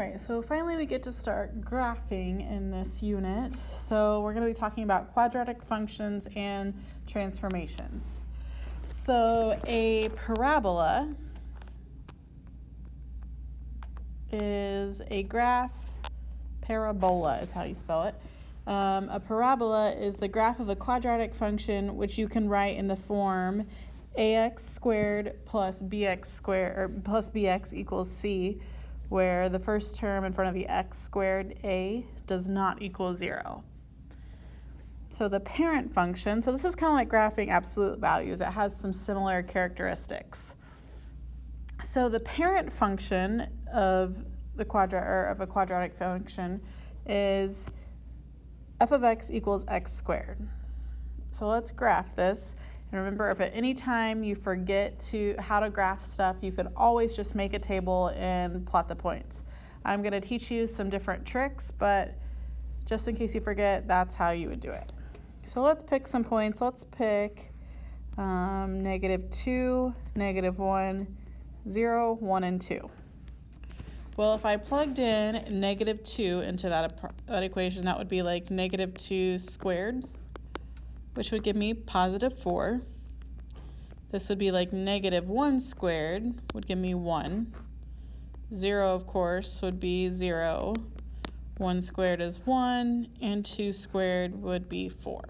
Alright, so finally we get to start graphing in this unit. So we're going to be talking about quadratic functions and transformations. So a parabola is a graph. Parabola is how you spell it. A parabola is the graph of a quadratic function which you can write in the form ax squared plus bx squared, or plus bx equals c, where the first term in front of the x squared, a, does not equal 0. So the parent function, so this is kind of like graphing absolute values. It has some similar characteristics. So the parent function of a quadratic function is f of x equals x squared. So let's graph this. And remember, if at any time you forget how to graph stuff, you could always just make a table and plot the points. I'm going to teach you some different tricks, but just in case you forget, that's how you would do it. So let's pick some points. Let's pick -2, -1, 0, 1, and 2. Well, if I plugged in -2 into that equation, that would be like -2 squared, which would give me +4. This would be like -1 squared, would give me 1. 0, of course, would be 0. 1 squared is 1, and 2 squared would be 4.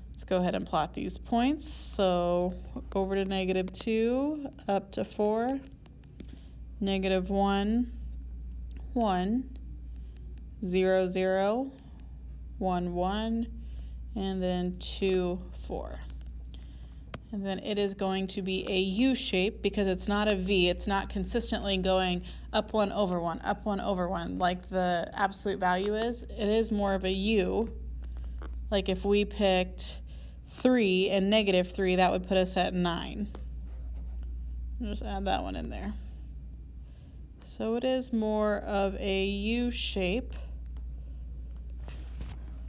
Let's go ahead and plot these points. So over to -2, up to 4, -1, 1, 0, 0, 1, 1, and then 2, 4. And then it is going to be a U shape because it's not a V. It's not consistently going up 1 over 1, up 1 over 1 like the absolute value is. It is more of a U. Like if we picked 3 and -3, that would put us at 9. I'll just add that one in there. So it is more of a U shape.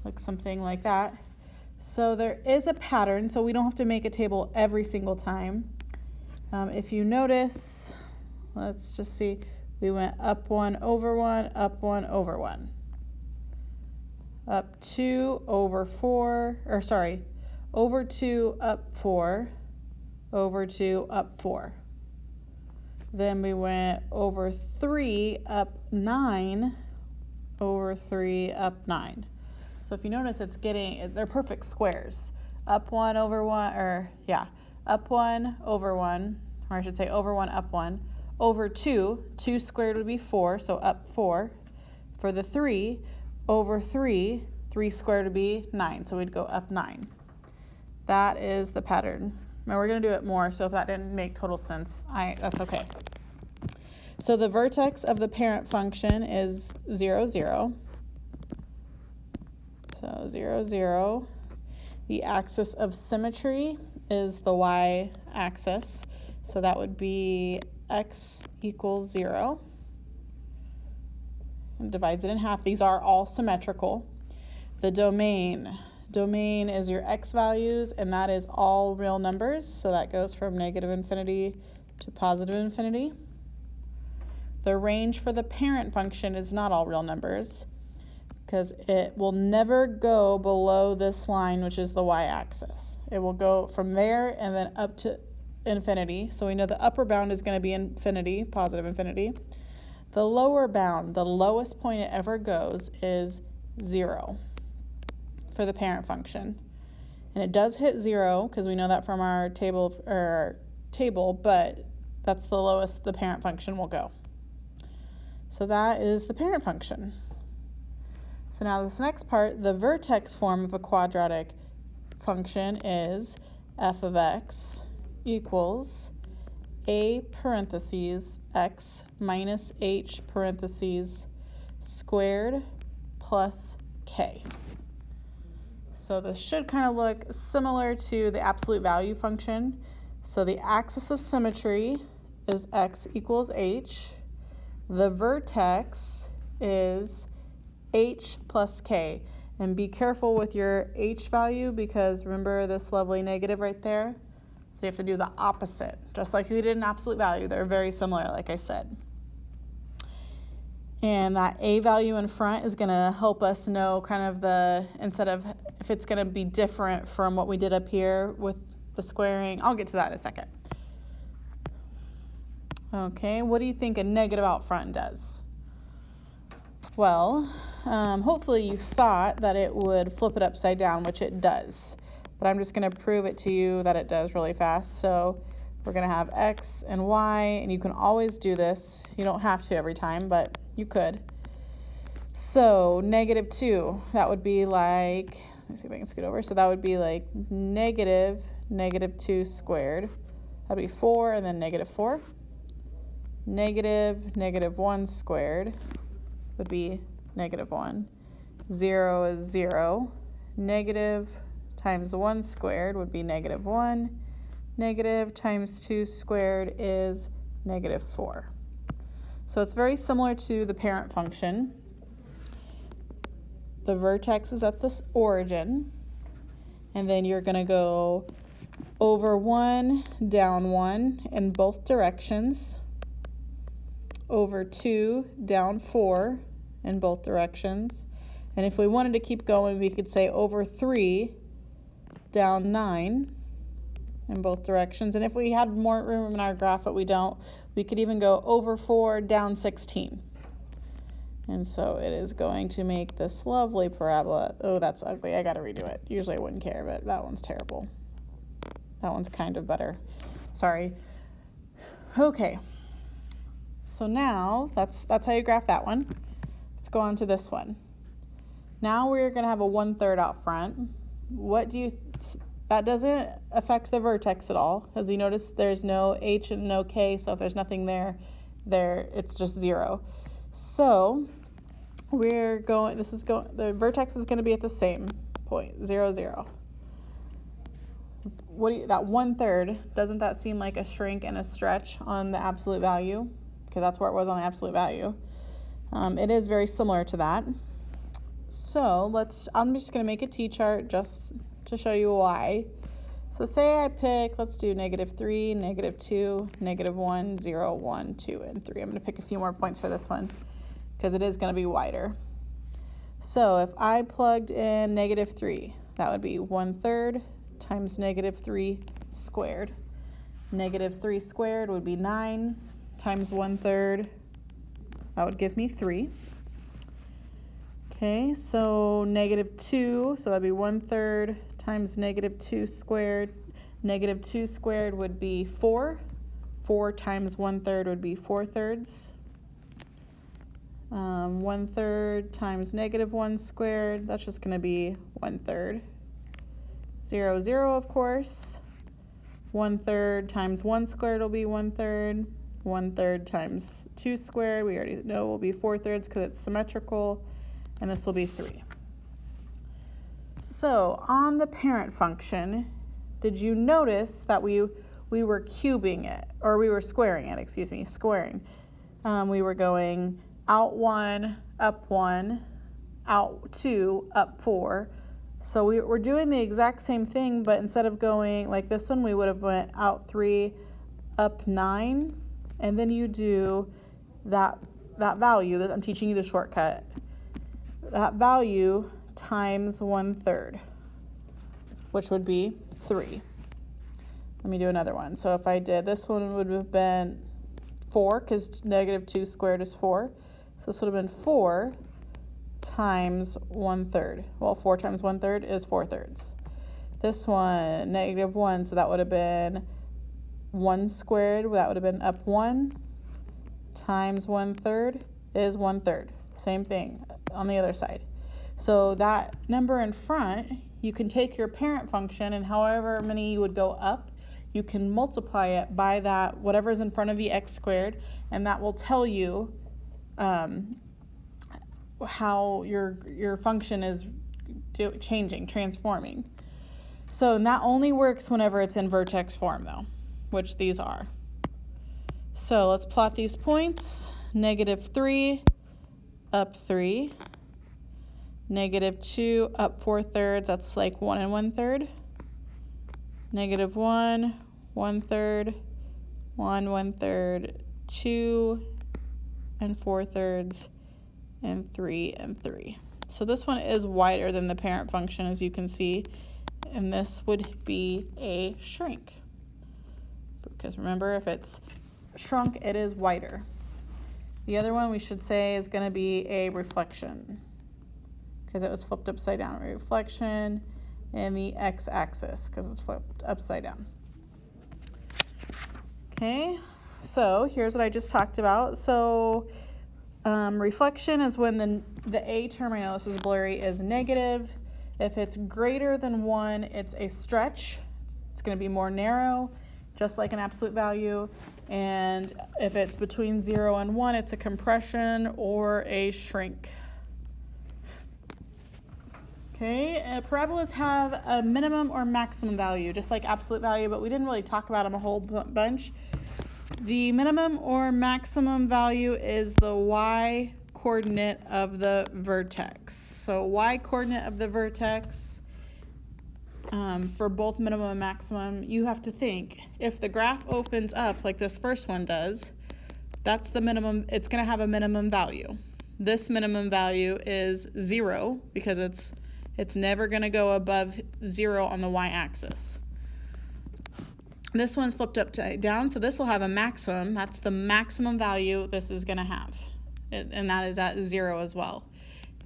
Looks something like that. So there is a pattern, so we don't have to make a table every single time. If you notice, let's just see, we went up 1 over 1, up 1 over 1. Up 2 over 4, or sorry, over 2, up 4, over 2, up 4. Then we went over 3, up 9, over 3, up 9. So if you notice, they're perfect squares. Up 1 over 1, up 1 over 1, or I should say over 1, up 1. Over 2, 2 squared would be 4, so up 4. For the 3, over 3, 3 squared would be 9, so we'd go up 9. That is the pattern. Now we're going to do it more, so if that didn't make total sense, that's okay. So the vertex of the parent function is 0, 0. So 0, 0. The axis of symmetry is the y-axis. So that would be x equals 0. And divides it in half. These are all symmetrical. The domain is your x values, and that is all real numbers. So that goes from -infinity to +infinity. The range for the parent function is not all real numbers, because it will never go below this line, which is the y-axis. It will go from there and then up to infinity. So we know the upper bound is going to be infinity, +infinity. The lower bound, the lowest point it ever goes, is 0 for the parent function. And it does hit 0 because we know that from our table, but that's the lowest the parent function will go. So that is the parent function. So now this next part, the vertex form of a quadratic function is f of x equals a parentheses x minus h parentheses squared plus k. So this should kind of look similar to the absolute value function. So the axis of symmetry is x equals h. The vertex is h plus k. And be careful with your h value because remember this lovely negative right there? So you have to do the opposite. Just like we did in absolute value, they're very similar, like I said. And that a value in front is going to help us know kind of instead of if it's going to be different from what we did up here with the squaring. I'll get to that in a second. Okay, what do you think a negative out front does? Well, hopefully you thought that it would flip it upside down, which it does. But I'm just going to prove it to you that it does really fast. So we're going to have x and y, and you can always do this. You don't have to every time, but you could. So -2, that would be like, let me see if I can scoot over. So that would be like -2 squared. That would be 4 and then -4. -1 squared would be -1. 0 is 0. Negative times 1 squared would be -1. Negative times 2 squared is -4. So it's very similar to the parent function. The vertex is at the origin, and then you're going to go over 1, down 1 in both directions, over 2, down 4 in both directions. And if we wanted to keep going, we could say over 3, down 9 in both directions. And if we had more room in our graph, but we don't, we could even go over 4, down 16. And so it is going to make this lovely parabola. Oh, that's ugly. I got to redo it. Usually I wouldn't care, but that one's terrible. That one's kind of better. Sorry. Okay. So now that's how you graph that one. Let's go on to this one. Now we're going to have a 1/3 out front. What do you that doesn't affect the vertex at all, because you notice there's no h and no k, so if there's nothing there it's just 0. So we're going, the vertex is going to be at the same point, 0, 0. That 1/3, doesn't that seem like a shrink and a stretch on the absolute value? Because that's where it was on the absolute value. It is very similar to that. So I'm just going to make a t-chart just to show you why. So say I pick, let's do -3, -2, -1, 0, 1, 2, and 3. I'm going to pick a few more points for this one because it is going to be wider. So if I plugged in -3, that would be 1/3 times -3 squared. -3 squared would be 9 times 1/3. That would give me 3. Okay, so -2, so that'd be 1/3 times -2 squared. -2 squared would be 4. 4 times 1/3 would be 4/3. 1/3 times -1 squared, that's just going to be 1/3. 0, 0, of course. 1/3 times 1 squared will be 1/3. 1/3 times 2 squared, we already know will be 4/3 because it's symmetrical. And this will be 3. So on the parent function, did you notice that we were cubing it, or we were squaring it, excuse me, squaring. We were going out 1, up 1, out 2, up 4. So we're doing the exact same thing, but instead of going like this one, we would have went out 3, up 9, and then you do that value, that I'm teaching you the shortcut. That value times 1/3, which would be 3. Let me do another one. So if I did, this one would have been 4, because -2 squared is 4. So this would have been 4 times 1/3. Well, 4 times 1/3 is 4/3. This one, -1, so that would have been 1 squared. That would have been up 1 times 1/3 is 1/3. Same thing on the other side. So that number in front, you can take your parent function, and however many you would go up, you can multiply it by that, whatever's in front of you, x squared, and that will tell you how your function is changing, transforming. So that only works whenever it's in vertex form, though, which these are. So let's plot these points. -3, up 3. -2, up 4/3, that's like 1 and 1/3. -1, 1/3, 1, 1/3, 2 and 4/3, and 3, and 3. So this one is wider than the parent function, as you can see, and this would be a shrink. Because remember, if it's shrunk, it is wider. The other one we should say is going to be a reflection, because it was flipped upside down. Reflection and the x-axis, because it's flipped upside down. Okay, so here's what I just talked about. So reflection is when the A term, I know this is blurry, is negative. If it's greater than 1, it's a stretch. It's going to be more narrow, just like an absolute value. And if it's between 0 and 1, it's a compression or a shrink. Okay, parabolas have a minimum or maximum value, just like absolute value, but we didn't really talk about them a whole bunch. The minimum or maximum value is the y coordinate of the vertex. So y coordinate of the vertex, for both minimum and maximum, you have to think, if the graph opens up like this first one does, that's the minimum. It's going to have a minimum value. This minimum value is 0 because it's never going to go above 0 on the y-axis. This one's flipped upside down, so this will have a maximum. That's the maximum value this is going to have, and that is at 0 as well.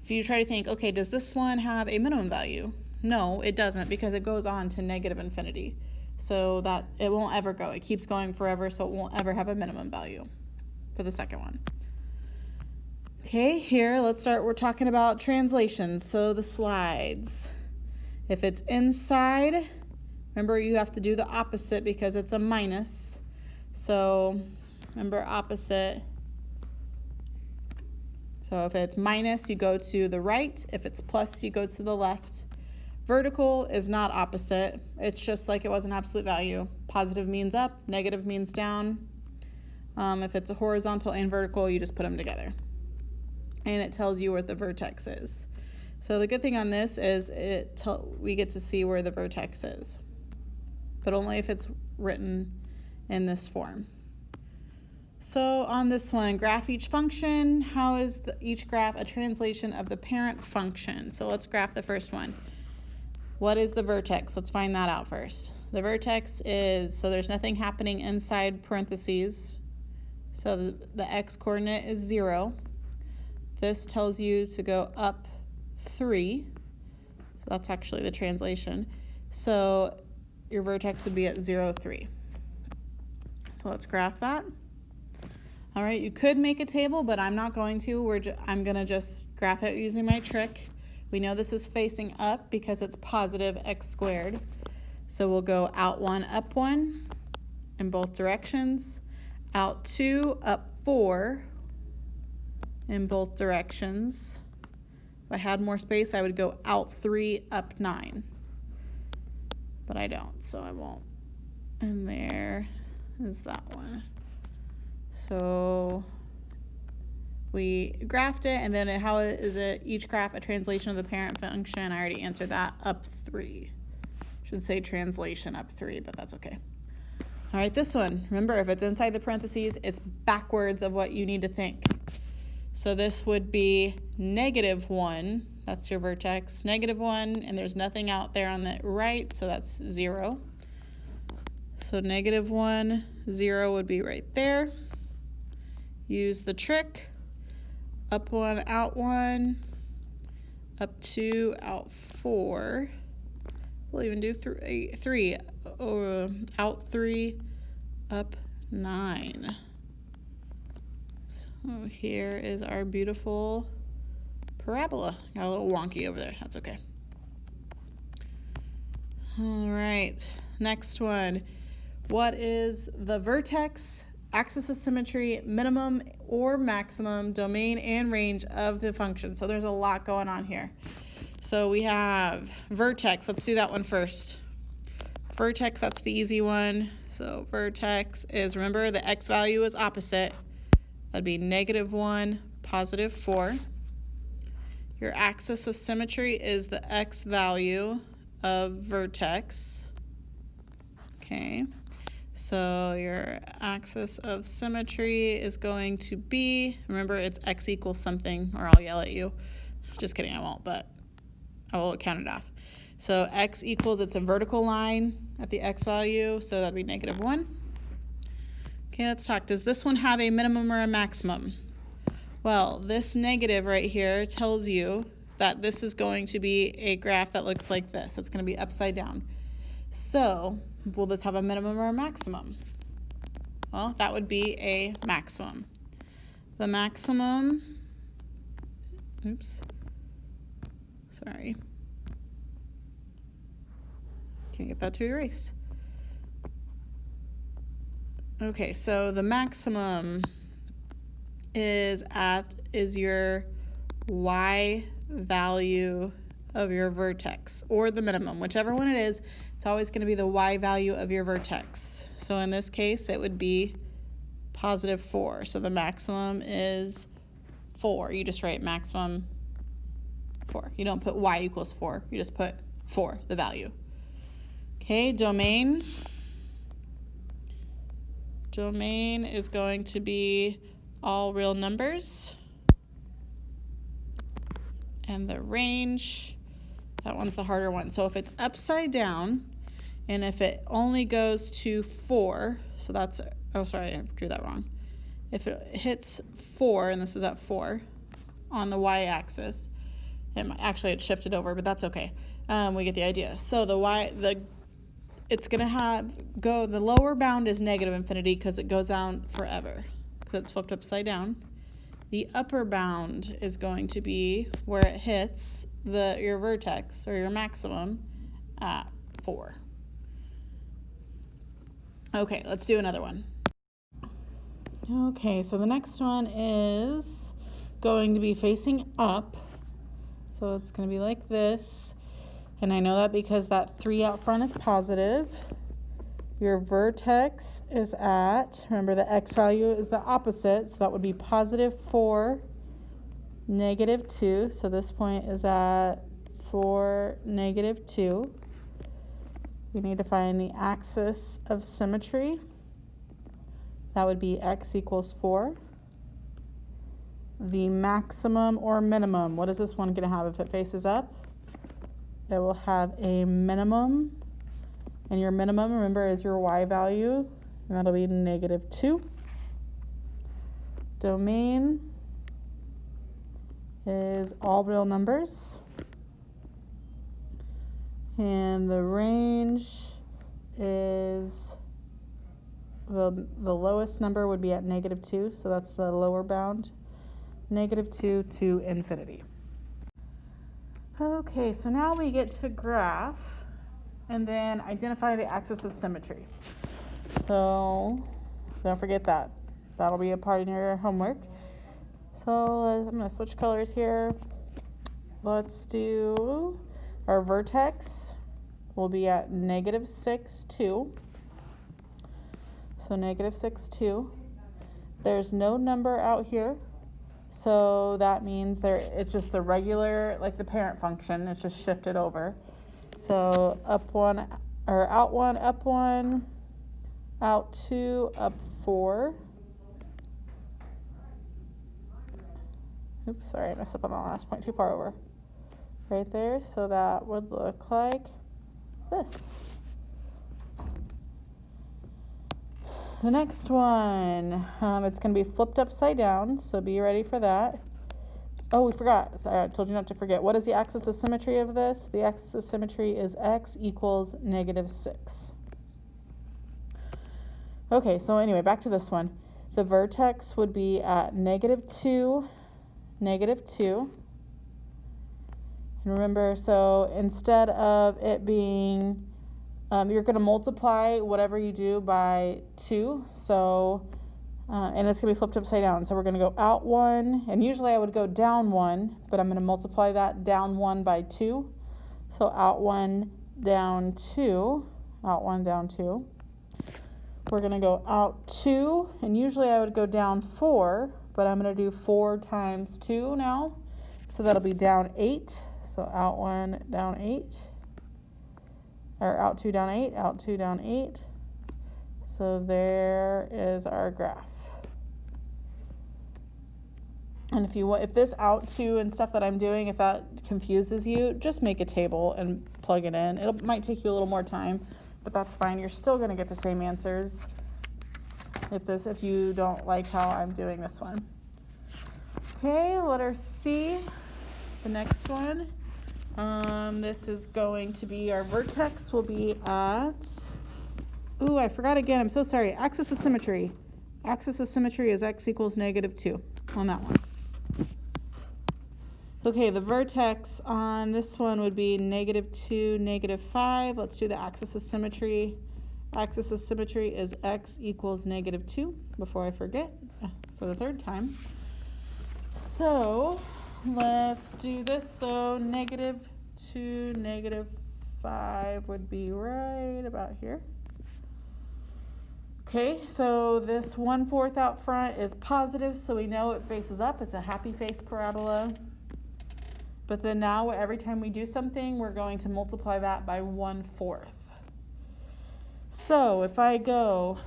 If you try to think, okay, does this one have a minimum value? No, it doesn't, because it goes on to negative infinity. So that it won't ever go. It keeps going forever, so it won't ever have a minimum value for the second one. Okay, here, let's start. We're talking about translations. So the slides. If it's inside, remember you have to do the opposite because it's a minus. So remember opposite. So if it's minus, you go to the right. If it's plus, you go to the left. Vertical is not opposite. It's just like it was an absolute value. Positive means up, negative means down. If it's a horizontal and vertical, you just put them together. And it tells you where the vertex is. So the good thing on this is we get to see where the vertex is, but only if it's written in this form. So on this one, graph each function. How is each graph a translation of the parent function? So let's graph the first one. What is the vertex? Let's find that out first. The vertex is, so there's nothing happening inside parentheses. So the x-coordinate is 0. This tells you to go up 3. So that's actually the translation. So your vertex would be at 0, 3. So let's graph that. All right, you could make a table, but I'm not going to. I'm going to just graph it using my trick. We know this is facing up because it's positive x squared. So we'll go out 1, up 1 in both directions. Out 2, up 4 in both directions. If I had more space, I would go out 3, up 9. But I don't, so I won't. And there is that one. So we graphed it, and then how is it each graph a translation of the parent function? I already answered that, up 3. Should say translation up 3, but that's okay. All right, this one, remember, if it's inside the parentheses, it's backwards of what you need to think. So this would be -1, that's your vertex, -1, and there's nothing out there on the right, so that's 0. So -1, 0 would be right there. Use the trick. Up 1, out 1, up 2, out 4. We'll even do 3. Out 3, up 9. So here is our beautiful parabola. Got a little wonky over there. That's okay. All right, next one. What is the vertex, axis of symmetry, minimum or maximum, domain and range of the function? So there's a lot going on here. So we have vertex. Let's do that one first. Vertex, that's the easy one. So vertex is, remember, the x value is opposite. That'd be -1, +4. Your axis of symmetry is the x value of vertex. Okay. So your axis of symmetry is going to be, remember it's x equals something, or I'll yell at you. Just kidding, I won't, but I will count it off. So x equals, it's a vertical line at the x value, so that'd be -1. Okay, let's talk. Does this one have a minimum or a maximum? Well, this negative right here tells you that this is going to be a graph that looks like this. It's going to be upside down. So, will this have a minimum or a maximum? Well, that would be a maximum. The maximum, oops, sorry. Can't get that to erase. Okay, so the maximum is your y value of your vertex, or the minimum, whichever one it is. It's always going to be the y value of your vertex. So in this case, it would be +4. So the maximum is 4. You just write maximum 4. You don't put y equals 4. You just put 4, the value. Okay, domain. Domain is going to be all real numbers. And the range, that one's the harder one. So if it's upside down, and if it only goes to 4, so that's, oh sorry, I drew that wrong. If it hits 4, and this is at 4, on the y-axis, actually it shifted over, but that's okay. We get the idea. So it's gonna the lower bound is -infinity because it goes down forever, because it's flipped upside down. The upper bound is going to be where it hits your vertex, or your maximum, at 4. Okay, let's do another one. Okay, so the next one is going to be facing up. So it's going to be like this. And I know that because that 3 out front is positive. Your vertex is at, remember the x value is the opposite, so that would be +4, -2. So this point is at 4, -2. We need to find the axis of symmetry. That would be x equals 4. The maximum or minimum, what is this one going to have if it faces up? It will have a minimum, and your minimum, remember, is your y value, and that'll be -2. Domain is all real numbers, and the range is the lowest number would be at -2, so that's the lower bound, -2 to infinity. Okay, so now we get to graph and then identify the axis of symmetry. So don't forget that. That'll be a part in your homework. So I'm going to switch colors here. Let's do our vertex will be at -6, 2. So -6, 2. There's no number out here. So that means it's just the regular, like the parent function, it's just shifted over. So up 1, or out 1, up 1, out 2, up 4. Oops, sorry, I messed up on the last point, too far over. Right there, so that would look like this. The next one, it's going to be flipped upside down, so be ready for that. Oh, we forgot. I told you not to forget. What is the axis of symmetry of this? The axis of symmetry is x equals -6. Okay, so anyway, back to this one. The vertex would be at -2, -2. And remember, so instead of it being you're going to multiply whatever you do by 2, so, and it's going to be flipped upside down. So we're going to go out 1, and usually I would go down 1, but I'm going to multiply that down 1 by 2. So out 1, down 2, out 1, down 2. We're going to go out 2, and usually I would go down 4, but I'm going to do 4 times 2 now. So that'll be down 8. So out 1, down 8. Or out 2, down 8, out 2, down 8. So there is our graph. And if this out to and stuff that I'm doing, if that confuses you, just make a table and plug it in. It might take you a little more time, but that's fine. You're still going to get the same answers if you don't like how I'm doing this one. Okay, letter C, the next one. This is going to be our vertex will be at, ooh, I forgot again. I'm so sorry. Axis of symmetry. Axis of symmetry is x equals -2 on that one. Okay, the vertex on this one would be -2, -5. Let's do the axis of symmetry. Axis of symmetry is x equals -2, before I forget, for the third time. So let's do this. So -2, -5 would be right about here. Okay, so this 1/4 out front is positive, so we know it faces up. It's a happy face parabola. But then now every time we do something, we're going to multiply that by 1/4. So if I go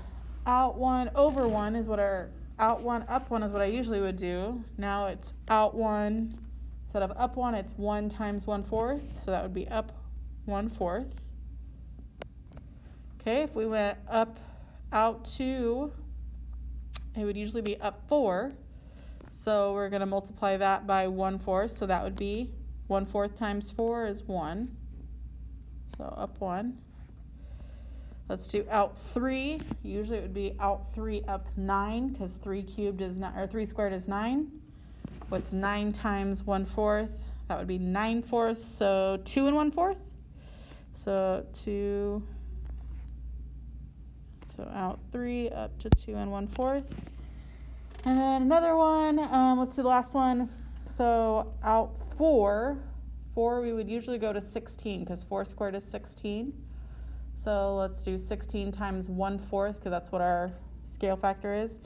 out 1 over 1 is what our out 1 up 1 is what I usually would do. Now it's out 1 instead of up 1, it's 1 times 1/4, so that would be up 1/4. Okay, if we went up out 2, it would usually be up 4. So we're going to multiply that by 1/4, so that would be 1/4 times 4 is 1. So up 1. Let's do out 3. Usually it would be out 3 up 9, because 3 cubed is 9, or 3 squared is 9. What's 9 times 1/4? That would be 9/4. So 2 and 1/4. So 2. So out 3 up to 2 and 1/4. And then another one, let's do the last one. So out 4 we would usually go to 16 because 4 squared is 16. So let's do 16 times 1/4 because that's what our scale factor is.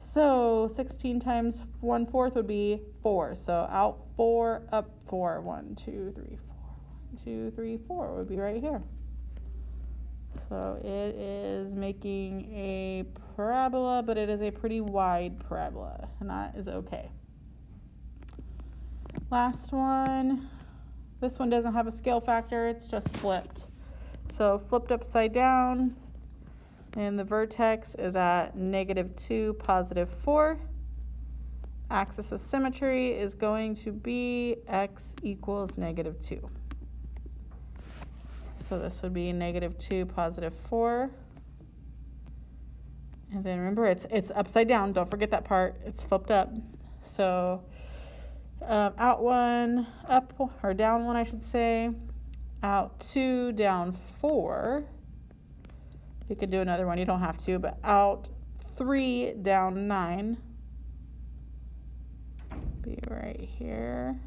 So 16 times 1/4 would be 4. So out 4, up 4. 1, 2, 3, 4. 1, 2, 3, 4 would be right here. So it is making a parabola, but it is a pretty wide parabola, and that is okay. Last one. This one doesn't have a scale factor, it's just flipped. So flipped upside down, and the vertex is at -2, +4. Axis of symmetry is going to be x equals -2. So this would be -2, +4. And then remember, it's upside down. Don't forget that part. It's flipped up. So out 1, up, or down 1, I should say. Out 2, down 4. You could do another one. You don't have to. But out 3, down 9. Be right here.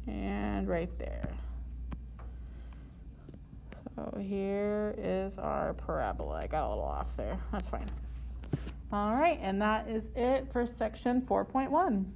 And right there. So here is our parabola. I got a little off there. That's fine. All right, and that is it for section 4.1.